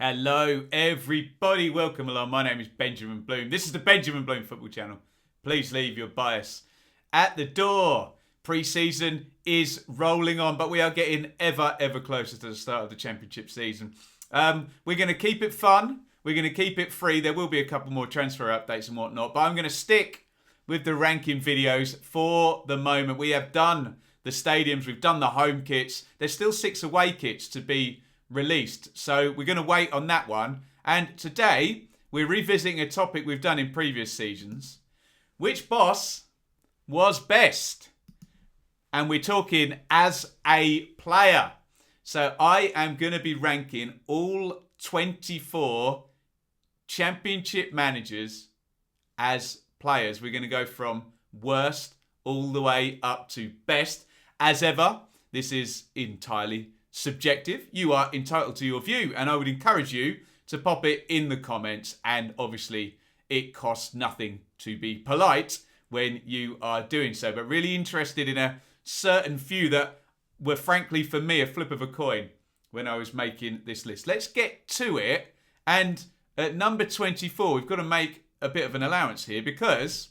Hello, everybody. Welcome along. My name is Benjamin Bloom. This is the Benjamin Bloom Football Channel. Please leave your bias at the door. Pre-season is rolling on, but we are getting ever closer to the start of the Championship season. We're going to keep it fun. We're going to keep it free. There will be a couple more transfer updates and whatnot, but I'm going to stick with the ranking videos for the moment. We have done the stadiums. We've done the home kits. There's still 6 away kits to be released, so we're going to wait on that one. And today we're revisiting a topic we've done in previous seasons. Which boss was best? And we're talking as a player. So I am going to be ranking all 24 Championship managers as players. We're going to go from worst all the way up to best. As ever, this is entirely subjective. You are entitled to your view, and I would encourage you to pop it in the comments. And obviously, it costs nothing to be polite when you are doing so. But really interested in a certain few that were, frankly, for me, a flip of a coin when I was making this list. Let's get to it. And at number 24, we've got to make a bit of an allowance here because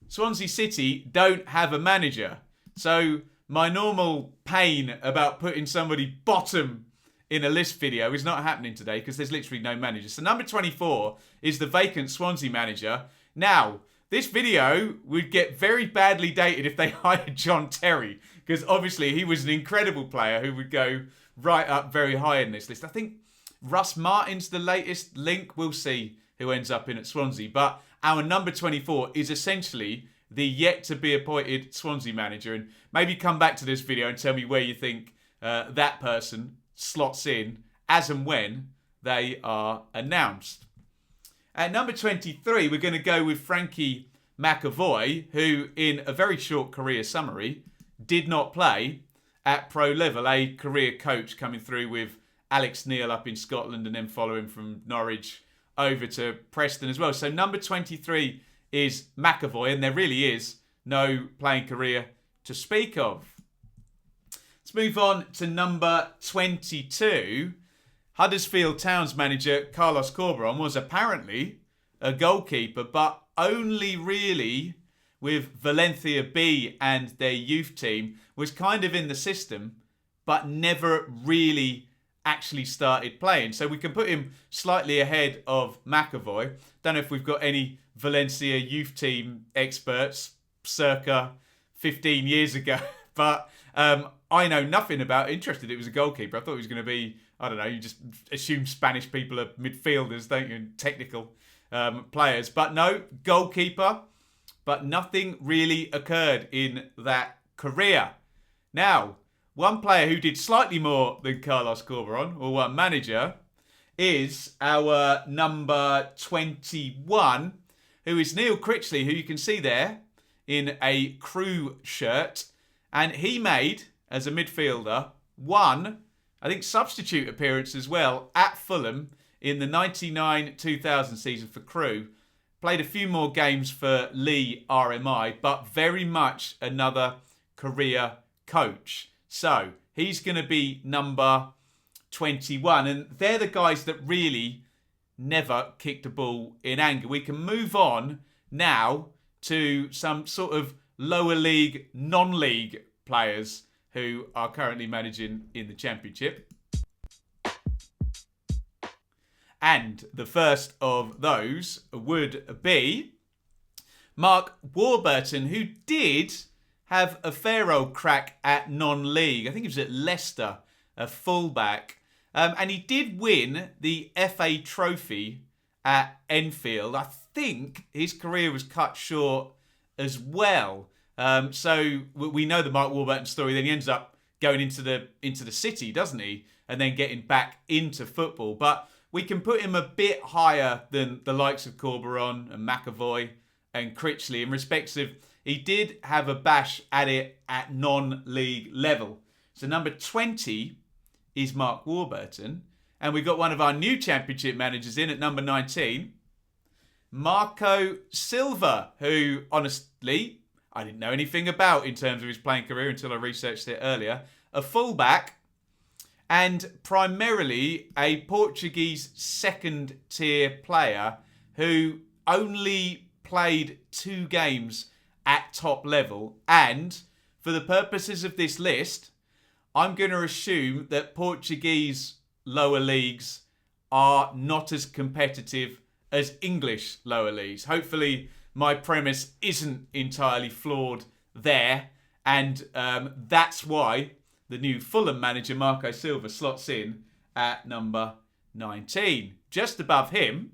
Swansea City don't have a manager. So my normal pain about putting somebody bottom in a list video is not happening today because there's literally no manager. So number 24 is the vacant Swansea manager. Now, this video would get very badly dated if they hired John Terry, because obviously he was an incredible player who would go right up very high in this list. I think Russ Martin's the latest link. We'll see who ends up in at Swansea. But our number 24 is essentially the yet-to-be-appointed Swansea manager. And maybe come back to this video and tell me where you think that person slots in as and when they are announced. At number 23, we're going to go with Frankie McAvoy, who, in a very short career summary, did not play at pro level. A career coach coming through with Alex Neil up in Scotland and then following from Norwich over to Preston as well. So number 23 is McAvoy, and there really is no playing career to speak of. Let's move on to number 22. Huddersfield Town's manager, Carlos Corberan, was apparently a goalkeeper, but only really with Valencia B and their youth team, was kind of in the system, but never really actually started playing. So we can put him slightly ahead of McAvoy. Don't know if we've got any Valencia youth team experts circa 15 years ago, but I know nothing about it. Interested it was a goalkeeper. I thought it was going to be, I don't know, you just assume Spanish people are midfielders, don't you, and technical players. But no, goalkeeper, but nothing really occurred in that career. Now, one player who did slightly more than Carlos Corberan, or one manager, is our number 21, who is Neil Critchley, who you can see there in a Crew shirt. And he made, as a midfielder, one, I think, substitute appearance as well at Fulham in the 99-2000 season for Crew. Played a few more games for Lee RMI, but very much another career coach. So he's going to be number 21. And they're the guys that really never kicked a ball in anger. We can move on now to some sort of lower league, non-league players who are currently managing in the Championship. And the first of those would be Mark Warburton, who did have a fair old crack at non-league. I think he was at Leicester, a fullback. And he did win the FA Trophy at Enfield. I think his career was cut short as well. So we know the Mark Warburton story. Then he ends up going into the City, doesn't he? And then getting back into football. But we can put him a bit higher than the likes of Corberan and McAvoy and Critchley in respects of he did have a bash at it at non-league level. So number 20 is Mark Warburton. And we've got one of our new Championship managers in at number 19, Marco Silva, who, honestly, I didn't know anything about in terms of his playing career until I researched it earlier. A fullback and primarily a Portuguese second-tier player who only played 2 games at top level. And for the purposes of this list, I'm going to assume that Portuguese lower leagues are not as competitive as English lower leagues. Hopefully my premise isn't entirely flawed there, and that's why the new Fulham manager Marco Silva slots in at number 19. Just above him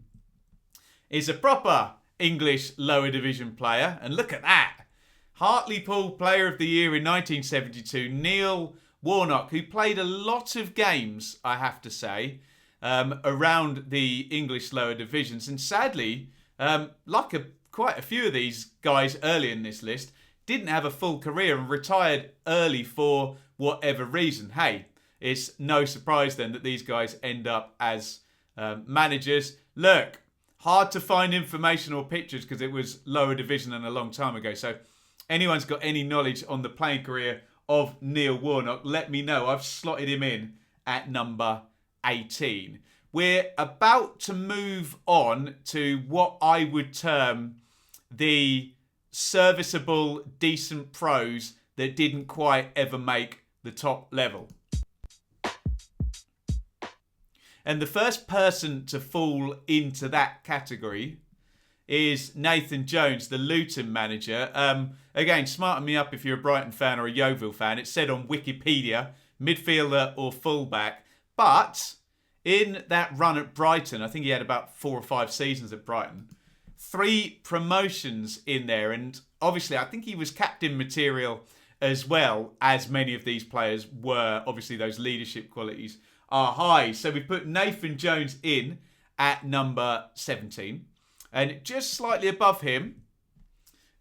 is a proper English lower division player, and look at that. Hartlepool Player of the Year in 1972, Neil Warnock, who played a lot of games, I have to say, around the English lower divisions. And sadly, quite a few of these guys early in this list didn't have a full career and retired early for whatever reason. Hey, it's no surprise then that these guys end up as managers. Look, hard to find information or pictures because it was lower division and a long time ago. So anyone's got any knowledge on the playing career of Neil Warnock, let me know. I've slotted him in at number 18. We're about to move on to what I would term the serviceable, decent pros that didn't quite ever make the top level. And the first person to fall into that category is Nathan Jones, the Luton manager. Again, smarten me up if you're a Brighton fan or a Yeovil fan. It said on Wikipedia, midfielder or fullback. But in that run at Brighton, I think he had about 4 or 5 seasons at Brighton, 3 promotions in there. And obviously, I think he was captain material as well, as many of these players were. Obviously, those leadership qualities are high. So we put Nathan Jones in at number 17. And just slightly above him,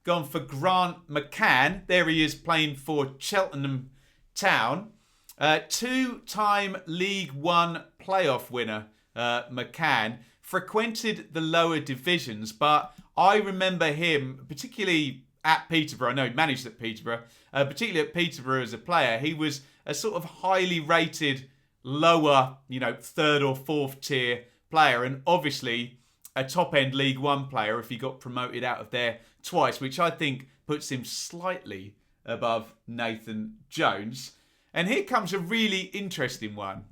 gone for Grant McCann. There he is playing for Cheltenham Town. 2-time League One playoff winner, McCann. Frequented the lower divisions, but I remember him, particularly at Peterborough. I know he managed at Peterborough. Particularly at Peterborough as a player. He was a sort of highly rated, lower, 3rd or 4th tier player. And obviously a top-end League One player if he got promoted out of there twice, which I think puts him slightly above Nathan Jones. And here comes a really interesting one.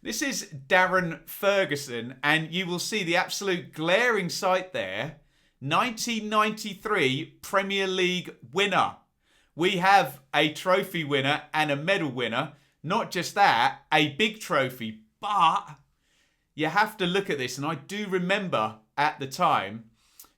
This is Darren Ferguson, and you will see the absolute glaring sight there. 1993 Premier League winner. We have a trophy winner and a medal winner. Not just that, a big trophy, but you have to look at this, and I do remember at the time,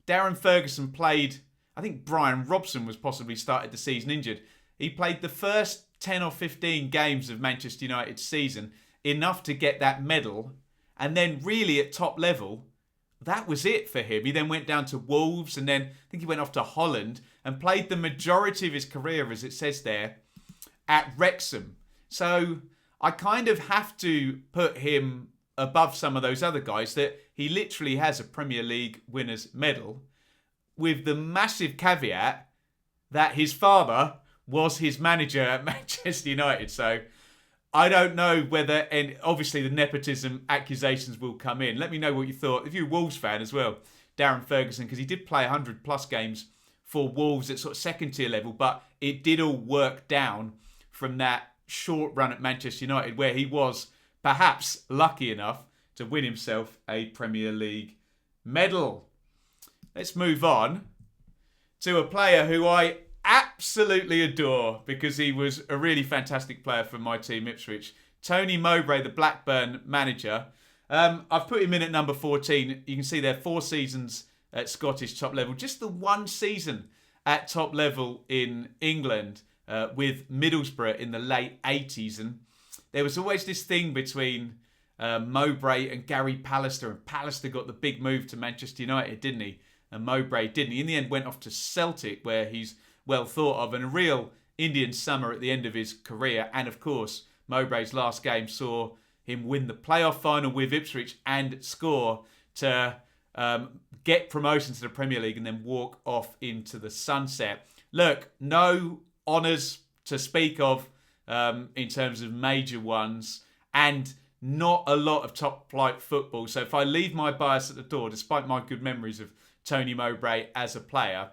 Darren Ferguson played, I think Brian Robson was possibly started the season injured. He played the first 10 or 15 games of Manchester United's season, enough to get that medal, and then really at top level, that was it for him. He then went down to Wolves, and then I think he went off to Holland and played the majority of his career, as it says there, at Wrexham. So I kind of have to put him above some of those other guys, that he literally has a Premier League winner's medal, with the massive caveat that his father was his manager at Manchester United. So I don't know whether, and obviously the nepotism accusations will come in. Let me know what you thought. If you're a Wolves fan as well, Darren Ferguson, because he did play 100 plus games for Wolves at sort of second tier level, but it did all work down from that short run at Manchester United, where he was perhaps lucky enough to win himself a Premier League medal. Let's move on to a player who I absolutely adore, because he was a really fantastic player for my team, Ipswich. Tony Mowbray, the Blackburn manager. I've put him in at number 14. You can see there 4 seasons at Scottish top level. Just the 1 season at top level in England with Middlesbrough in the late 80s. And there was always this thing between Mowbray and Gary Pallister. And Pallister got the big move to Manchester United, didn't he? And Mowbray didn't. He in the end went off to Celtic, where he's well thought of, and a real Indian summer at the end of his career. And of course, Mowbray's last game saw him win the playoff final with Ipswich and score to get promotion to the Premier League and then walk off into the sunset. Look, no honours to speak of in terms of major ones, and not a lot of top flight football. So if I leave my bias at the door, despite my good memories of Tony Mowbray as a player,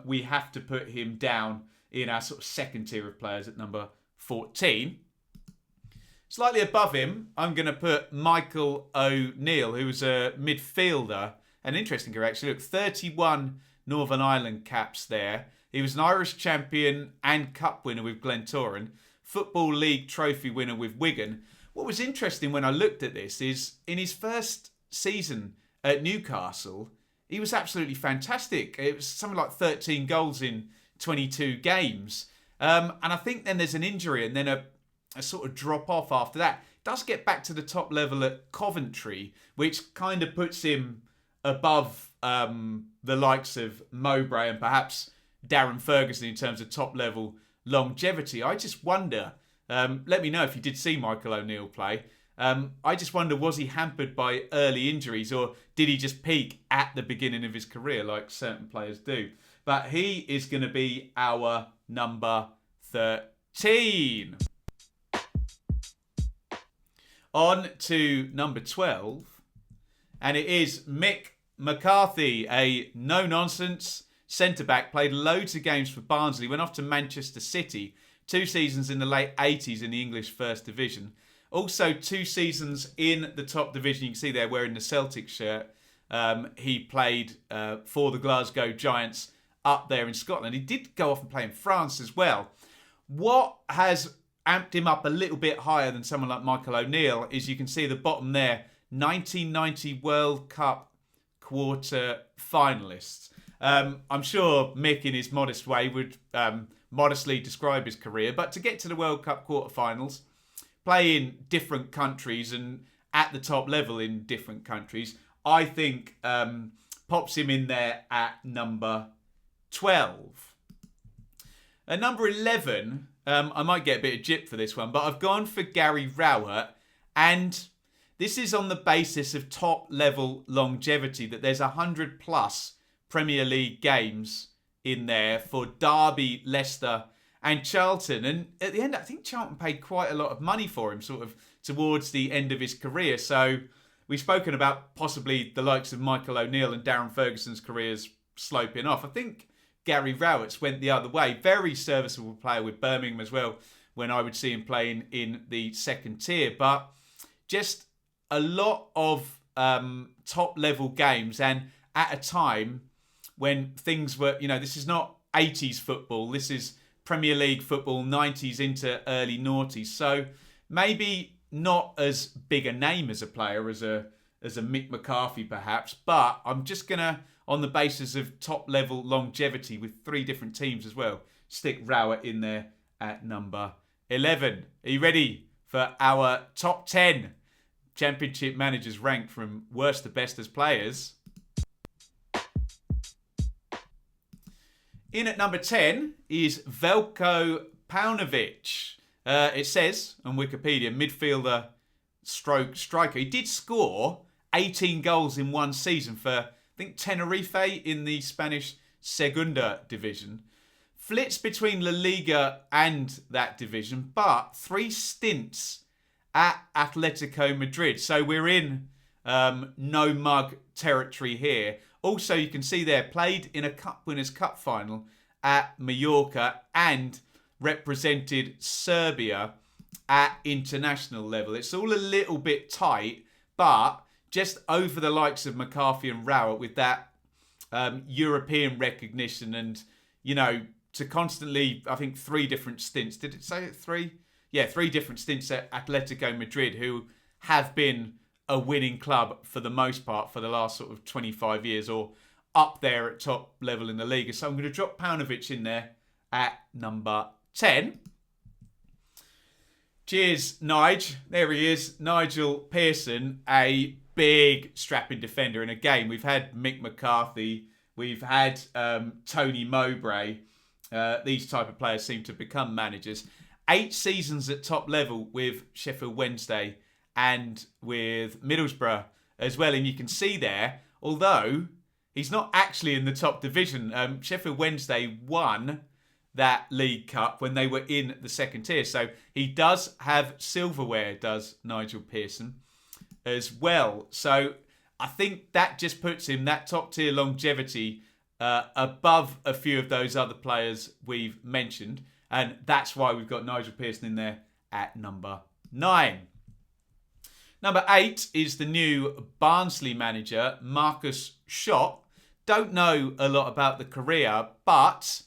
we have to put him down in our sort of second tier of players at number 14. Slightly above him, I'm going to put Michael O'Neill, who was a midfielder. An interesting career, actually. Look, 31 Northern Ireland caps there. He was an Irish champion and cup winner with Glentoran, Football League trophy winner with Wigan. What was interesting when I looked at this is in his first season at Newcastle, he was absolutely fantastic. It was something like 13 goals in 22 games. And I think then there's an injury and then a sort of drop off after that. Does get back to the top level at Coventry, which kind of puts him above the likes of Mowbray and perhaps Darren Ferguson in terms of top level longevity. I just wonder, let me know if you did see Michael O'Neill play. I just wonder, was he hampered by early injuries or did he just peak at the beginning of his career like certain players do? But he is going to be our number 13. On to number 12. And it is Mick McCarthy, a no-nonsense centre-back, played loads of games for Barnsley, went off to Manchester City, 2 seasons in the late 80s in the English First Division. Also 2 seasons in the top division. You can see there wearing the Celtic shirt. He played for the Glasgow Giants up there in Scotland. He did go off and play in France as well. What has amped him up a little bit higher than someone like Michael O'Neill is you can see the bottom there, 1990 World Cup quarter finalists. I'm sure Mick, in his modest way, would modestly describe his career, but to get to the World Cup quarterfinals, play in different countries and at the top level in different countries, I think pops him in there at number 12. At number 11, I might get a bit of jip for this one, but I've gone for Gary Rowett, and this is on the basis of top level longevity, that there's 100 plus Premier League games in there for Derby, Leicester and Charlton. And at the end, I think Charlton paid quite a lot of money for him sort of towards the end of his career. So we've spoken about possibly the likes of Michael O'Neill and Darren Ferguson's careers sloping off. I think Gary Rowett's went the other way. Very serviceable player with Birmingham as well, when I would see him playing in the second tier. But just a lot of top level games, and at a time when things were, this is not 80s football. This is Premier League football, 90s into early noughties. So maybe not as big a name as a player as a Mick McCarthy perhaps, but I'm just going to, on the basis of top level longevity with 3 different teams as well, stick Rowett in there at number 11. Are you ready for our top 10 Championship managers ranked from worst to best as players? In at number 10 is Velko Panovich. It says on Wikipedia, midfielder stroke striker. He did score 18 goals in one season for, I think, Tenerife in the Spanish Segunda division. Flits between La Liga and that division, but 3 stints at Atletico Madrid. So we're in no mug territory here. Also, you can see there, played in a Cup Winners' Cup final at Mallorca and represented Serbia at international level. It's all a little bit tight, but just over the likes of McCarthy and Rowett with that European recognition and, to constantly, I think, 3 different stints. Did it say 3? Yeah, 3 different stints at Atletico Madrid, who have been a winning club for the most part for the last sort of 25 years, or up there at top level in the league. So I'm going to drop Panovich in there at number 10. Cheers, Nige. There he is, Nigel Pearson, a big strapping defender. And again, we've had Mick McCarthy, we've had Tony Mowbray. These type of players seem to become managers. 8 seasons at top level with Sheffield Wednesday and with Middlesbrough as well. And you can see there, although he's not actually in the top division, Sheffield Wednesday won that League Cup when they were in the second tier. So he does have silverware, does Nigel Pearson, as well. So I think that just puts him, that top tier longevity, above a few of those other players we've mentioned. And that's why we've got Nigel Pearson in there at number 9. Number 8 is the new Barnsley manager, Marcus Schott. Don't know a lot about the career, but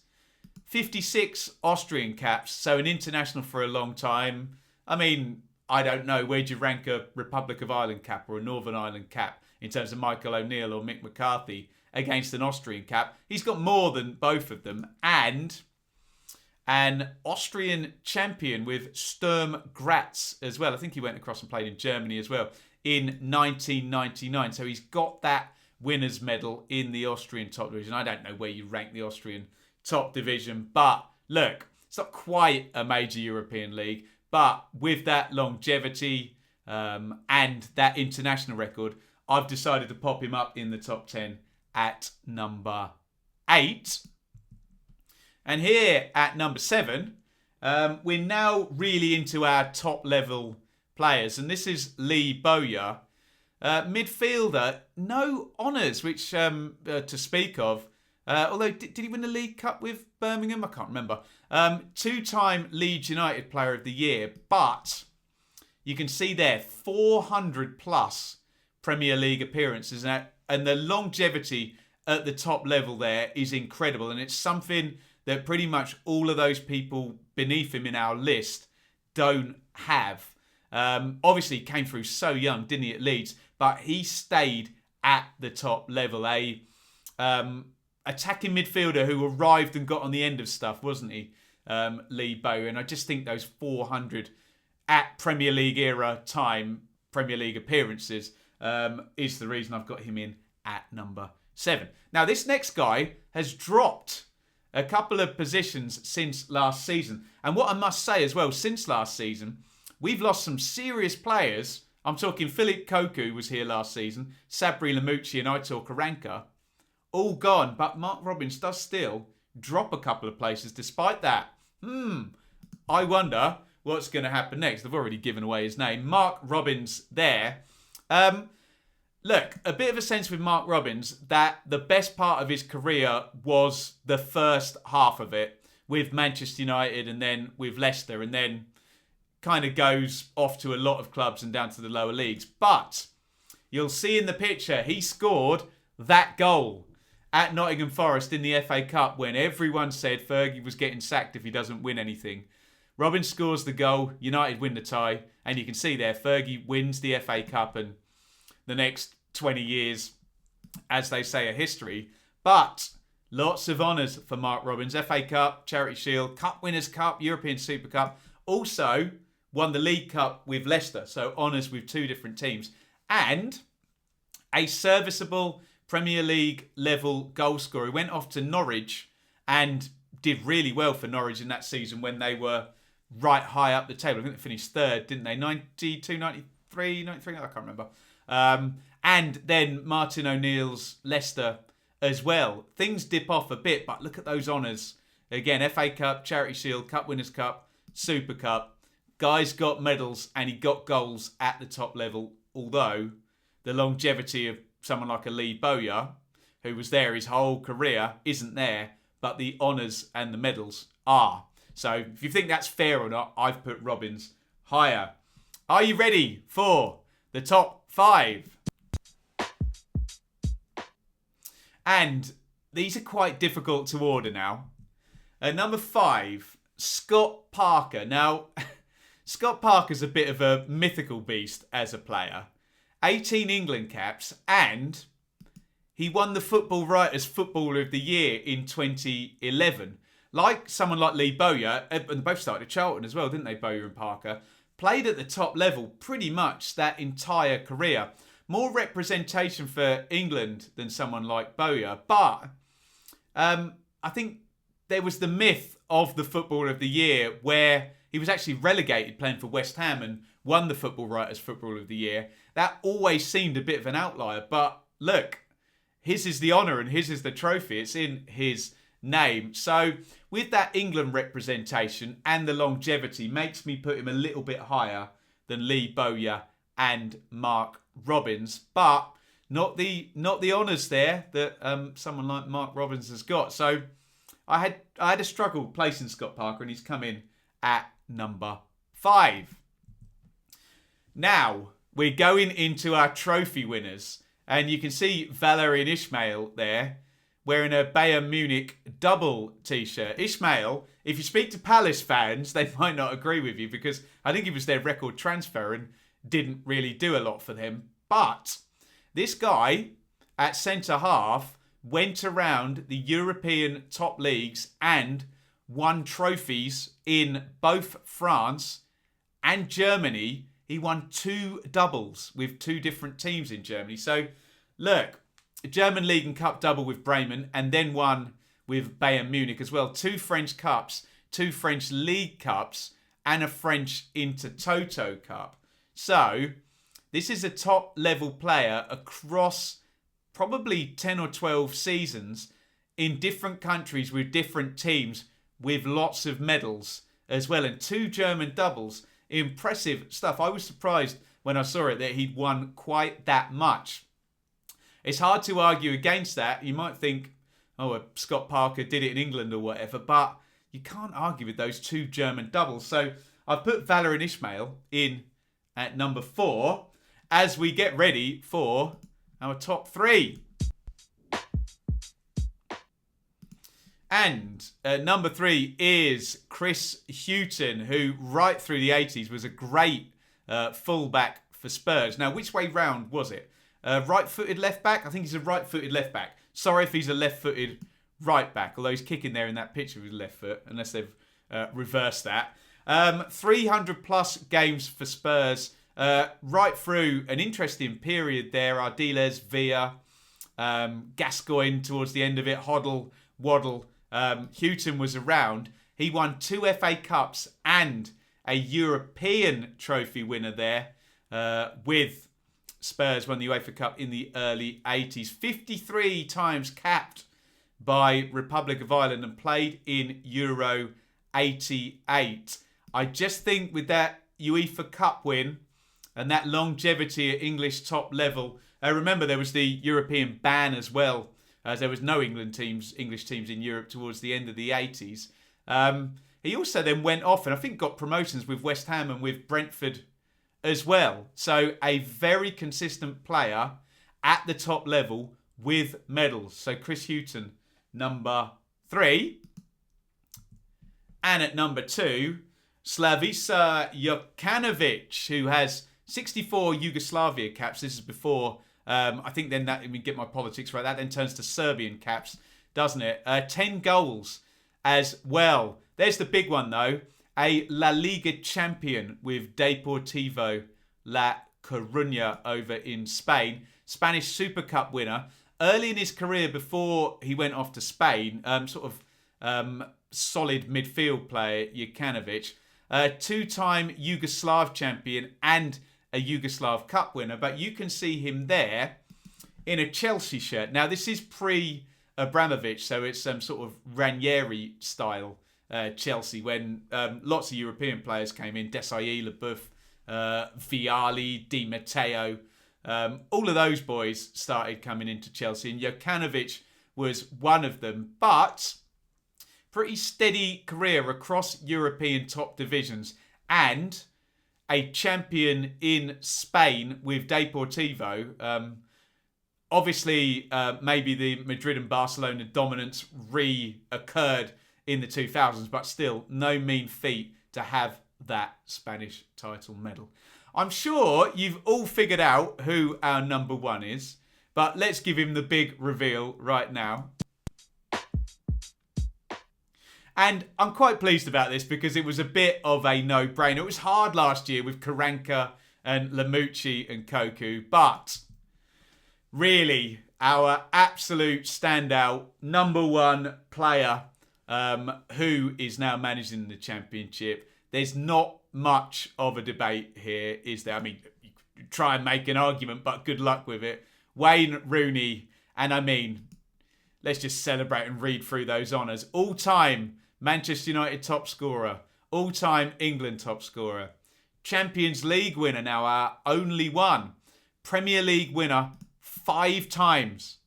56 Austrian caps, so an international for a long time. I mean, I don't know, where'd you rank a Republic of Ireland cap or a Northern Ireland cap in terms of Michael O'Neill or Mick McCarthy against an Austrian cap? He's got more than both of them, and an Austrian champion with Sturm Graz as well. I think he went across and played in Germany as well in 1999. So he's got that winner's medal in the Austrian top division. I don't know where you rank the Austrian top division, but look, it's not quite a major European league, but with that longevity and that international record, I've decided to pop him up in the top 10 at number 8. And here at number 7, we're now really into our top level players. And this is Lee Bowyer. Midfielder, no honours which to speak of. Although, did he win the League Cup with Birmingham? I can't remember. 2-time Leeds United Player of the Year. But you can see there, 400 plus Premier League appearances. And the longevity at the top level there is incredible. And it's something that pretty much all of those people beneath him in our list don't have. Obviously, he came through so young, didn't he, at Leeds? But he stayed at the top level. A attacking midfielder who arrived and got on the end of stuff, wasn't he, Lee Bowyer? And I just think those 400 at Premier League era time, Premier League appearances, is the reason I've got him in at number 7. Now, this next guy has dropped a couple of positions since last season. And what I must say as well, since last season, we've lost some serious players. I'm talking Philippe Cocu was here last season, Sabri Lamucci and Aitor Karanka. All gone, but Mark Robins does still drop a couple of places despite that. I wonder what's going to happen next. They've already given away his name. Mark Robins there. Look, a bit of a sense with Mark Robins that the best part of his career was the first half of it with Manchester United and then with Leicester, and then kind of goes off to a lot of clubs and down to the lower leagues. But you'll see in the picture, he scored that goal at Nottingham Forest in the FA Cup when everyone said Fergie was getting sacked if he doesn't win anything. Robin scores the goal, United win the tie, and you can see there, Fergie wins the FA Cup, and the next 20 years, as they say, are history. But lots of honours for Mark Robins. FA Cup, Charity Shield, Cup Winners' Cup, European Super Cup. Also won the League Cup with Leicester. So honours with 2 different teams. And a serviceable Premier League level goal scorer. He went off to Norwich and did really well for Norwich in that season when they were right high up the table. I think they finished 3rd, didn't they? 92, 93, I can't remember. And then Martin O'Neill's Leicester as well. Things dip off a bit, but look at those honours. Again, FA Cup, Charity Shield, Cup Winners' Cup, Super Cup. Guy's got medals and he got goals at the top level, although the longevity of someone like a Lee Bowyer, who was there his whole career, isn't there, but the honours and the medals are. So if you think that's fair or not, I've put Robins higher. Are you ready for the top 5? And these are quite difficult to order now. Number 5, Scott Parker. Now, Scott Parker's a bit of a mythical beast as a player. 18 England caps, and he won the Football Writers Footballer of the Year in 2011. Like someone like Lee Bowyer, and they both started at Charlton as well, didn't they, Bowyer and Parker? Played at the top level pretty much that entire career. More representation for England than someone like Bowyer. But I think there was the myth of the Footballer of the Year where he was actually relegated playing for West Ham and won the Football Writers Footballer of the Year. That always seemed a bit of an outlier. But look, his is the honour and his is the trophy. It's in his name. So with that England representation and the longevity, makes me put him a little bit higher than Lee Bowyer and Mark Robins, but not the honours there that someone like Mark Robins has got. So I had a struggle placing Scott Parker, and he's come in at number 5. Now we're going into our trophy winners, and you can see Valérien Ismaël there wearing a Bayern Munich double t-shirt. Ismaël, if you speak to Palace fans, they might not agree with you, because I think he was their record transfer and didn't really do a lot for them. But this guy at centre-half went around the European top leagues and won trophies in both France and Germany. He won 2 doubles with 2 different teams in Germany. So, look, German League and Cup double with Bremen, and then one with Bayern Munich as well. 2 French Cups, 2 French League Cups, and a French Intertoto Cup. So, this is a top-level player across probably 10 or 12 seasons in different countries with different teams with lots of medals as well. And 2 German doubles. Impressive stuff. I was surprised when I saw it that he'd won quite that much. It's hard to argue against that. You might think, oh, Scott Parker did it in England or whatever, but you can't argue with those 2 German doubles. So I've put Valérien Ismaël in at number 4 as we get ready for our top 3. And number 3 is Chris Hughton, who right through the 80s was a great fullback for Spurs. Now, which way round was it? Right-footed left-back? I think he's a right-footed left-back. Sorry if he's a left-footed right-back, although he's kicking there in that picture with his left foot, unless they've reversed that. 300-plus games for Spurs. Right through an interesting period there. Ardiles, Villa, Gascoigne towards the end of it, Hoddle, Waddle. Hughton was around. He won 2 FA Cups and a European trophy winner there with Spurs. Won the UEFA Cup in the early 80s. 53 times capped by Republic of Ireland and played in Euro 88. I just think with that UEFA Cup win and that longevity at English top level, remember there was the European ban as well, as there was no English teams in Europe towards the end of the 80s. He also then went off and I think got promotions with West Ham and with Brentford as well. So a very consistent player at the top level with medals. So Chris Hughton, number 3. And at number 2, Slavisa Jokanovic, who has 64 Yugoslavia caps. This is before, I think then that, let me get my politics right, that then turns to Serbian caps, doesn't it? 10 goals as well. There's the big one though. A La Liga champion with Deportivo La Coruña over in Spain. Spanish Super Cup winner. Early in his career before he went off to Spain, solid midfield player, Jokanovic. 2-time Yugoslav champion and a Yugoslav Cup winner. But you can see him there in a Chelsea shirt. Now, this is pre-Abramovich, so it's some sort of Ranieri style Chelsea when lots of European players came in. Desailly, Leboeuf, Vialli, Di Matteo. All of those boys started coming into Chelsea, and Jokanovic was one of them. But pretty steady career across European top divisions and a champion in Spain with Deportivo. Obviously, maybe the Madrid and Barcelona dominance reoccurred in the 2000s, but still no mean feat to have that Spanish title medal. I'm sure you've all figured out who our number 1 is, but let's give him the big reveal right now. And I'm quite pleased about this because it was a bit of a no-brainer. It was hard last year with Karanka and Lamucci and Koku, but really our absolute standout number 1 player who is now managing the Championship. There's not much of a debate here, is there? I mean, you could try and make an argument, but good luck with it. Wayne Rooney, and I mean, let's just celebrate and read through those honours. All-time Manchester United top scorer. All-time England top scorer. Champions League winner, now our only one. Premier League winner 5 times.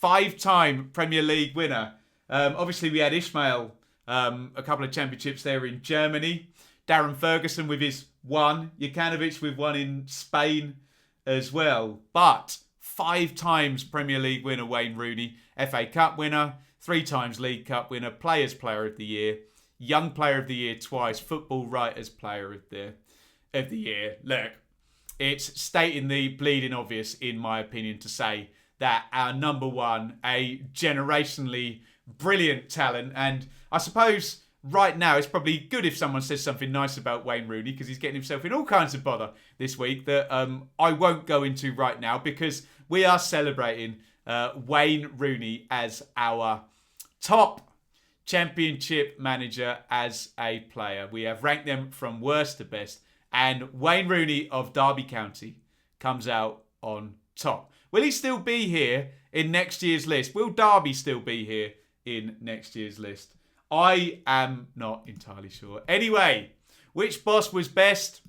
5-time Premier League winner. Obviously, we had Ishmael, a couple of championships there in Germany. Darren Ferguson with his 1. Jokanovic with 1 in Spain as well. But 5 times Premier League winner Wayne Rooney. FA Cup winner. 3 times League Cup winner. Players Player of the Year. Young Player of the Year twice. Football Writers Player of the Year. Look, it's stating the bleeding obvious, in my opinion, to say that our number one, a generationally brilliant talent, and I suppose right now it's probably good if someone says something nice about Wayne Rooney, because he's getting himself in all kinds of bother this week that I won't go into right now, because we are celebrating Wayne Rooney as our top championship manager as a player. We have ranked them from worst to best, and Wayne Rooney of Derby County comes out on top. Will he still be here in next year's list? Will Derby still be here in next year's list? I am not entirely sure. Anyway, which boss was best?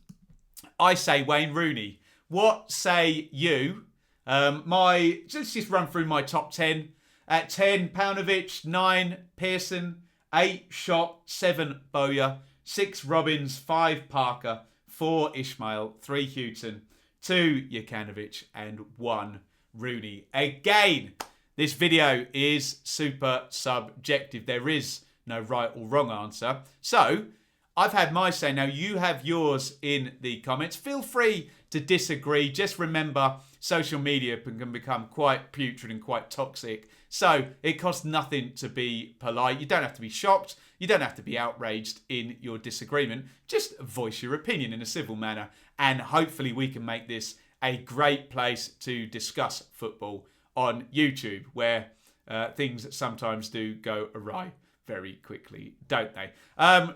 I say Wayne Rooney. What say you? Let's just run through my top 10. At 10, Panovich. 9, Pearson. 8, Shot. 7, Bowyer. 6, Robbins. 5, Parker. 4, Ishmael. 3, Houghton. 2, Jokanovic. And 1, Rooney. Again, this video is super subjective. There is no right or wrong answer. So, I've had my say. Now, you have yours in the comments. Feel free to disagree. Just remember, social media can become quite putrid and quite toxic. So, it costs nothing to be polite. You don't have to be shocked. You don't have to be outraged in your disagreement. Just voice your opinion in a civil manner. And hopefully we can make this a great place to discuss football on YouTube, where things sometimes do go awry very quickly, don't they?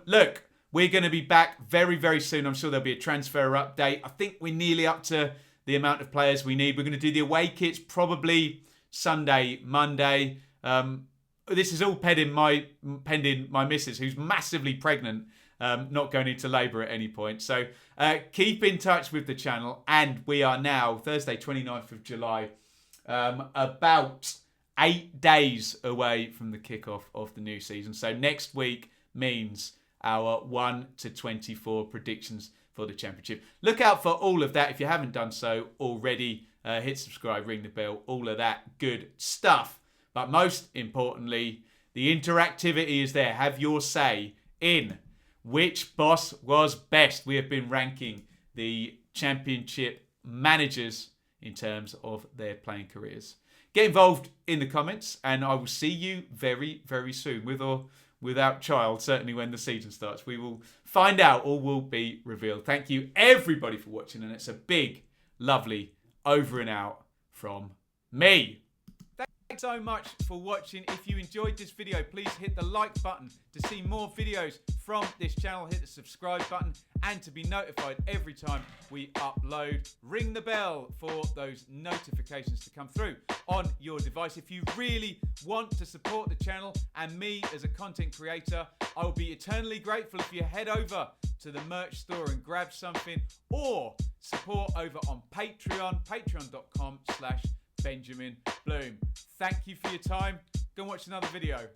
Look, we're going to be back very, very soon. I'm sure there'll be a transfer update. I think we're nearly up to the amount of players we need. We're going to do the away kits probably Sunday, Monday. This is all pending my missus, who's massively pregnant, not going into labour at any point. So keep in touch with the channel. And we are now, Thursday, 29th of July, about 8 days away from the kickoff of the new season. So next week means our 1 to 24 predictions for the championship. Look out for all of that if you haven't done so already. Hit subscribe, ring the bell, all of that good stuff. But most importantly, the interactivity is there. Have your say in which boss was best. We have been ranking the championship managers in terms of their playing careers. Get involved in the comments, and I will see you very, very soon, with or without child. Certainly when the season starts, we will find out. All will be revealed. Thank you everybody for watching, and it's a big, lovely over and out from me. Thanks so much for watching. If you enjoyed this video, please hit the like button to see more videos from this channel. Hit the subscribe button, and to be notified every time we upload, ring the bell for those notifications to come through on your device. If you really want to support the channel and me as a content creator, I will be eternally grateful if you head over to the merch store and grab something, or support over on Patreon, patreon.com/Benjamin Bloom. Thank you for your time. Go and watch another video.